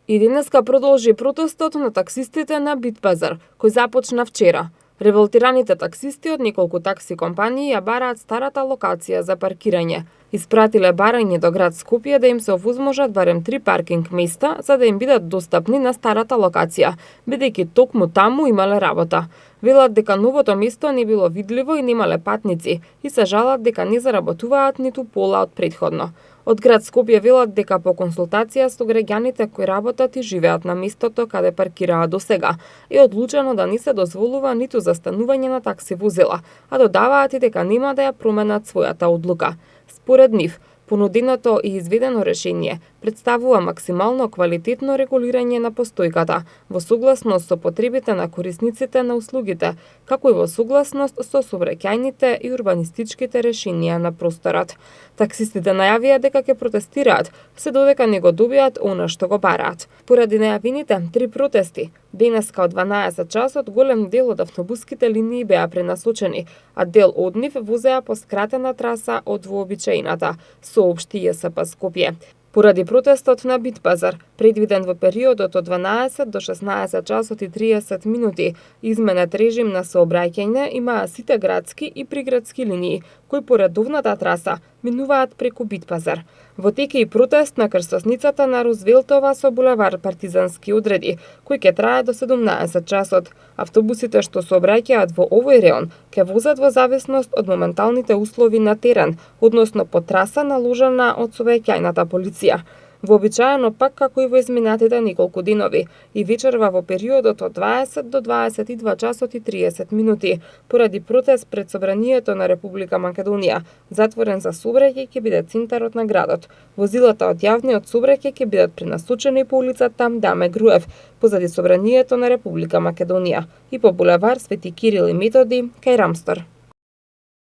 И денеска продолжи протестот на таксистите на Битпазар, кој започна вчера. Револтираните таксисти од неколку такси компании ја бараат старата локација за паркирање. Испратиле барање до град Скопје да им се овозможат барем 3 паркинг места за да им бидат достапни на старата локација, бидејќи токму таму имале работа. Велат дека новото место не било видливо и немале патници и се жалат дека не заработуваат ниту пола од претходно. Од град Скопје велат дека по консултација со граѓаните кои работат и живеат на местото каде паркираа досега, е одлучено да не се дозволува ниту застанување на такси возила, а додаваат и дека нема да ја променат својата одлука. Според нив, понуденото и изведено решение представува максимално квалитетно регулирање на постојката, во согласност со потребите на корисниците на услугите, како и во согласност со сообраќајните и урбанистичките решенија на просторот. Таксистите најавија дека ќе протестираат, се додека не го добијат она што го бараат. Поради најавените 3 протести, денеска од 12 часот голем дел од автобуските линии беа пренасочени, а дел од нив возеа по скратена траса од вообичаената, соопшти ЈСП Скопје. Поради протестот на Битпазар, предвиден во периодот од 12 до 16 часот и 30 минути, изменет режим на сообраќање имаа сите градски и приградски линии, кои по редовната траса минуваат преку Битпазар. Во тек е и протест на крстосницата на Рузвелтова со булевар Партизански одреди, кој ќе трае до 17 часот. Автобусите што сообраќаат во овој реон ќе возат во зависност од моменталните услови на терен, односно по траса наложена од сообраќајната полиција. Вообичаено пак како и во изминатите неколку денови и вечерва во периодот од 20 до 22 часот и 30 минути, поради протест пред Собранието на Република Македонија, затворен за сообраќај ќе биде центарот на градот. Возилата од јавниот сообраќај ќе бидат пренасочени по улицата Даме Груев, позади Собранието на Република Македонија и по булевар Свети Кирил и Методи кај Рамстор.